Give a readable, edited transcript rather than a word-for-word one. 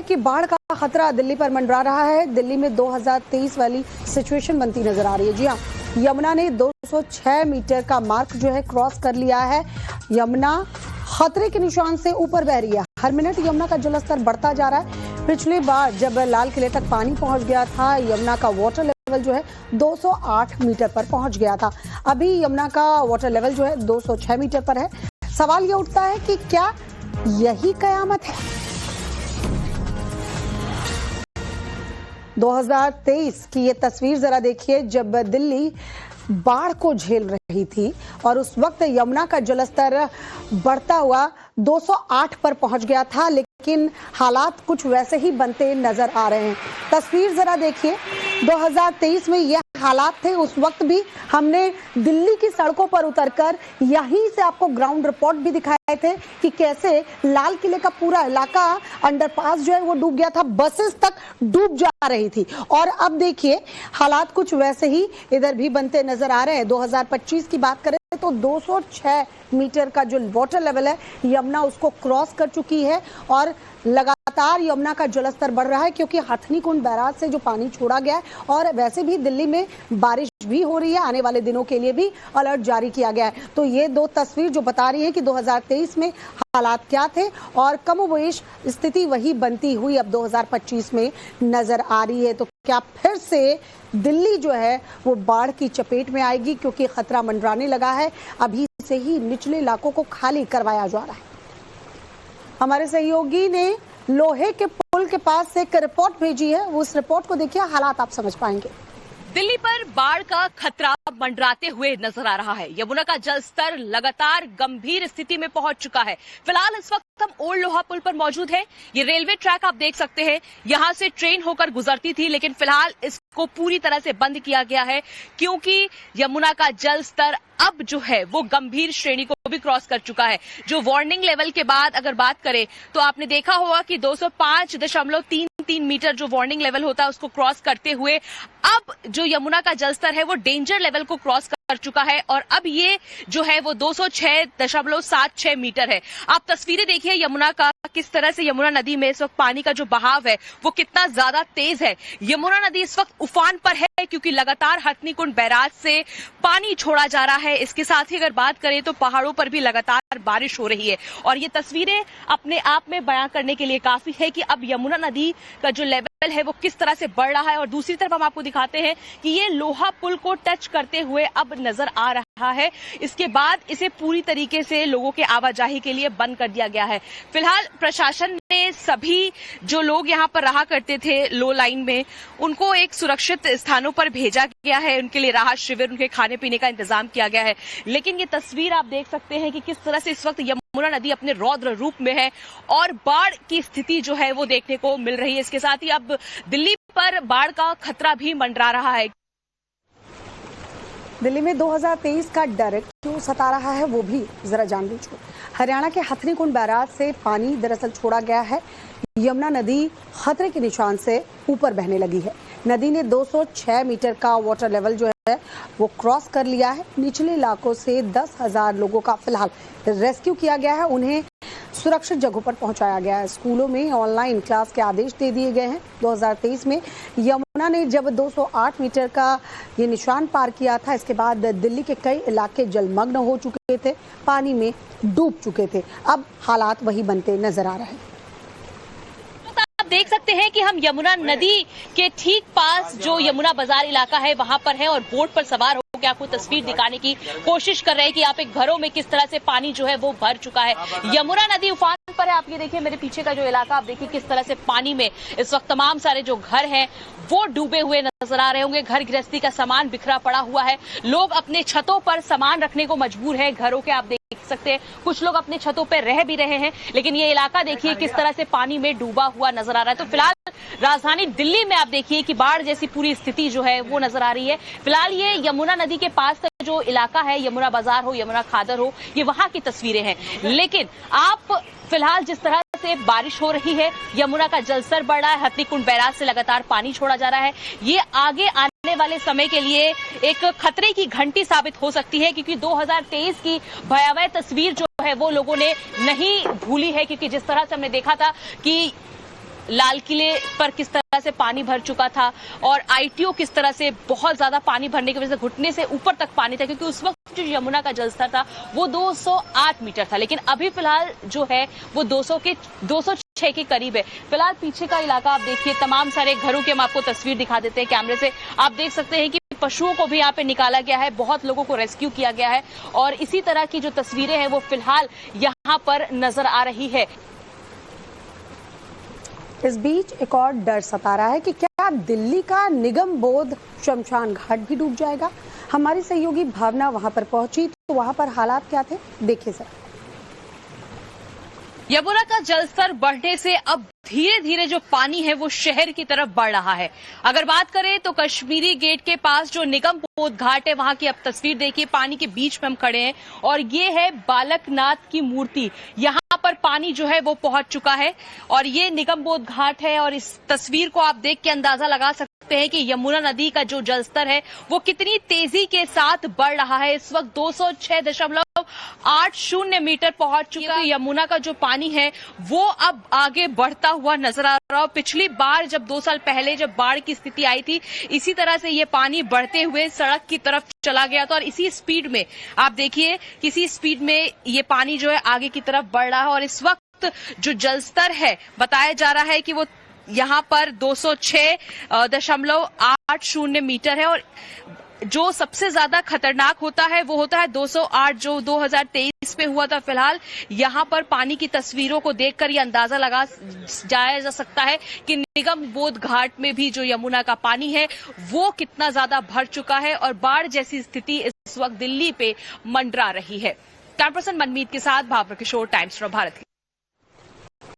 कि बाढ़ का खतरा दिल्ली पर मंडरा रहा है। दिल्ली में 2023 वाली सिचुएशन बनती नजर आ रही है। जी हाँ, यमुना ने 206 मीटर का मार्क जो है क्रॉस कर लिया है। यमुना खतरे के निशान से ऊपर बह रही है। हर मिनट यमुना का जलस्तर बढ़ता जा रहा है। पिछली बार जब लाल किले तक पानी पहुंच गया था, यमुना का वाटर लेवल जो है 208 मीटर पर पहुंच गया था। अभी यमुना का वाटर लेवल जो है 206 मीटर पर है। सवाल ये उठता है कि क्या यही कयामत है? 2023 की ये तस्वीर जरा देखिए, जब दिल्ली बाढ़ को झेल रही थी और उस वक्त यमुना का जलस्तर बढ़ता हुआ 208 पर पहुंच गया था, लेकिन हालात कुछ वैसे ही बनते नजर आ रहे हैं। तस्वीर जरा देखिए, 2023 में यह हालात थे। उस वक्त भी हमने दिल्ली की सड़कों पर उतरकर यहीं से आपको ग्राउंड रिपोर्ट भी दिखाए थे कि कैसे लाल किले का पूरा इलाका अंडरपास जो है वो डूब गया था, बसेस तक डूब जा रही थी। और अब देखिए हालात कुछ वैसे ही इधर भी बनते नजर आ रहे हैं। 2025 की बात करें तो 206 मीटर का जो वाटर लेवल है यमुना उसको क्रॉस कर चुकी है और लगातार यमुना का जलस्तर बढ़ रहा है, क्योंकि हथनीकुंड बैराज से जो पानी छोड़ा गया है और वैसे भी दिल्ली में बारिश भी हो रही है। आने वाले दिनों के लिए भी अलर्ट जारी किया गया है। तो ये दो तस्वीर जो बता रही है कि 2023 में हालात क्या थे और कमोबेश स्थिति वही बनती हुई अब 2025 में नजर आ रही है। तो क्या फिर से दिल्ली जो है वो बाढ़ की चपेट में आएगी, क्योंकि खतरा मंडराने लगा है। अभी से ही निचले इलाकों को खाली करवाया जा रहा है। हमारे सहयोगी ने लोहे के पुल के पास से एक रिपोर्ट भेजी है, उस रिपोर्ट को देखिए, हालात आप समझ पाएंगे। दिल्ली पर बाढ़ का खतरा मंडराते हुए नजर आ रहा है। यमुना का जलस्तर लगातार गंभीर स्थिति में पहुंच चुका है। फिलहाल इस वक्त हम ओल्ड लोहा पुल पर मौजूद हैं। ये रेलवे ट्रैक आप देख सकते हैं, यहां से ट्रेन होकर गुजरती थी, लेकिन फिलहाल इसको पूरी तरह से बंद किया गया है, क्योंकि यमुना का जलस्तर अब जो है वो गंभीर श्रेणी को भी क्रॉस कर चुका है। जो वार्निंग लेवल के बाद अगर बात करें तो आपने देखा होगा कि 205.33 मीटर जो वार्निंग लेवल होता है उसको क्रॉस करते हुए अब जो यमुना का जलस्तर है वो डेंजर लेवल को क्रॉस कर चुका है और अब ये जो है वो 206.76 मीटर है। आप तस्वीरें देखिए यमुना का, किस तरह से यमुना नदी में इस वक्त पानी का जो बहाव है वो कितना ज्यादा तेज है। यमुना नदी इस वक्त उफान पर है, क्योंकि लगातार हथनीकुंड बैराज से पानी छोड़ा जा रहा है। इसके साथ ही अगर बात करें तो पहाड़ों पर भी लगातार बारिश हो रही है और ये तस्वीरें अपने आप में बयां करने के लिए काफी है कि अब यमुना नदी का जो लेवल है वो किस तरह से बढ़ रहा है। और दूसरी तरफ हम आपको दिखाते हैं कि ये लोहा पुल को टच करते हुए अब नजर आ रहा है। इसके बाद इसे पूरी तरीके से लोगों के आवाजाही के लिए बंद कर दिया गया है। फिलहाल प्रशासन ने सभी जो लोग यहाँ पर रहा करते थे लो लाइन में, उनको एक सुरक्षित स्थानों पर भेजा गया है। उनके लिए राहत शिविर, उनके खाने पीने का इंतजाम किया गया है। लेकिन ये तस्वीर आप देख सकते हैं कि किस तरह से इस वक्त यमुना नदी अपने रौद्र रूप में है और बाढ़ की स्थिति जो है वो देखने को मिल रही है। इसके साथ ही अब दिल्ली पर बाढ़ का खतरा भी मंडरा रहा है। दिल्ली में 2023 का डर क्यों सता रहा है वो भी जरा जान लीजिए। हरियाणा के हथनीकुंड बैराज से पानी दरअसल छोड़ा गया है। यमुना नदी खतरे के निशान से ऊपर बहने लगी है। नदी ने 206 मीटर का वाटर लेवल जो है वो क्रॉस कर लिया है। निचले इलाकों से 10,000 लोगों का फिलहाल रेस्क्यू किया गया है, उन्हें सुरक्षित जगहों पर पहुंचाया गया है। स्कूलों में ऑनलाइन क्लास के आदेश दे दिए गए हैं। 2023 में यमुना ने जब 208 मीटर का ये निशान पार किया था, इसके बाद दिल्ली के कई इलाके जलमग्न हो चुके थे, पानी में डूब चुके थे। अब हालात वही बनते नजर आ रहे हैं। आप देख सकते हैं कि हम यमुना नदी के ठीक पास जो यमुना बाजार इलाका है वहां पर है और बोट पर सवार होकर आपको तस्वीर दिखाने की कोशिश कर रहे हैं कि यहाँ पे घरों में किस तरह से पानी जो है वो भर चुका है। यमुना नदी उफान पर है। आप ये देखिए, मेरे पीछे का जो इलाका आप देखिए किस तरह से पानी में इस वक्त तमाम सारे जो घर हैं वो डूबे हुए नजर आ रहे होंगे। घर गृहस्थी का सामान बिखरा पड़ा हुआ है। लोग अपने छतों पर सामान रखने को मजबूर है। घरों के आप देख सकते हैं कुछ लोग अपने छतों पर रह भी रहे हैं, लेकिन ये इलाका देखिए किस तरह से पानी में डूबा हुआ नजर आ रहा है। तो फिलहाल राजधानी दिल्ली में आप देखिए कि बाढ़ जैसी पूरी स्थिति जो है वो नजर आ रही है। फिलहाल ये यमुना नदी के पास का जो इलाका है, यमुना बाजार हो, यमुना खादर हो, ये वहां की तस्वीरें हैं। लेकिन आप फिलहाल जिस तरह से बारिश हो रही है, यमुना का जलस्तर बढ़ रहा है, हथनीकुंड बैराज से लगातार पानी छोड़ा जा रहा है, ये आगे आने वाले समय के लिए एक खतरे की घंटी साबित हो सकती है, क्योंकि 2023 की भयावह तस्वीर जो है वो लोगों ने नहीं भूली है। क्योंकि जिस तरह से हमने देखा था कि लाल किले पर किस तरह से पानी भर चुका था और आईटीओ किस तरह से बहुत ज्यादा पानी भरने की वजह से घुटने से ऊपर तक पानी था, क्योंकि उस वक्त जो यमुना का जलस्तर था वो 208 मीटर था, लेकिन अभी फिलहाल जो है वो 206 के करीब है। फिलहाल पीछे का इलाका आप देखिए, तमाम सारे घरों की हम आपको तस्वीर दिखा देते हैं कैमरे से। आप देख सकते हैं कि पशुओं को भी यहाँ पे निकाला गया है, बहुत लोगों को रेस्क्यू किया गया है और इसी तरह की जो तस्वीरें हैं वो फिलहाल यहाँ पर नजर आ रही है। इस बीच एक और डर सता रहा है कि क्या दिल्ली का निगम बोध शमशान घाट भी डूब जाएगा। हमारी सहयोगी भावना वहां पर पहुंची तो वहां पर हालात क्या थे, देखिए सर। यमुना का जलस्तर बढ़ने से अब धीरे धीरे जो पानी है वो शहर की तरफ बढ़ रहा है। अगर बात करें तो कश्मीरी गेट के पास जो निगम बोध घाट है वहां की अब तस्वीर देखिए, पानी के बीच में हम खड़े हैं और ये है बालकनाथ की मूर्ति। यहाँ पर पानी जो है वो पहुंच चुका है और ये निगम बोध घाट है और इस तस्वीर को आप देख के अंदाजा लगा सकते हैं कि यमुना नदी का जो जलस्तर है वो कितनी तेजी के साथ बढ़ रहा है। इस वक्त 206.80 मीटर पहुंच चुका है। यमुना का जो पानी है वो अब आगे बढ़ता हुआ नजर आ रहा है। पिछली बार जब 2 साल पहले जब बाढ़ की स्थिति आई थी, इसी तरह से ये पानी बढ़ते हुए सड़क की तरफ चला गया था और इसी स्पीड में आप देखिए, किसी स्पीड में ये पानी जो है आगे की तरफ बढ़ रहा है और इस वक्त जो जलस्तर है बताया जा रहा है कि वो यहाँ पर 206.80 मीटर है और जो सबसे ज्यादा खतरनाक होता है वो होता है 208 जो 2023 में हुआ था। फिलहाल यहाँ पर पानी की तस्वीरों को देखकर ये अंदाजा लगा जाया जा सकता है कि निगम बोध घाट में भी जो यमुना का पानी है वो कितना ज्यादा भर चुका है और बाढ़ जैसी स्थिति इस वक्त दिल्ली पे मंडरा रही है। कैमरा पर्सन मनमीत के साथ भावना किशोर, टाइम्स फॉर भारत।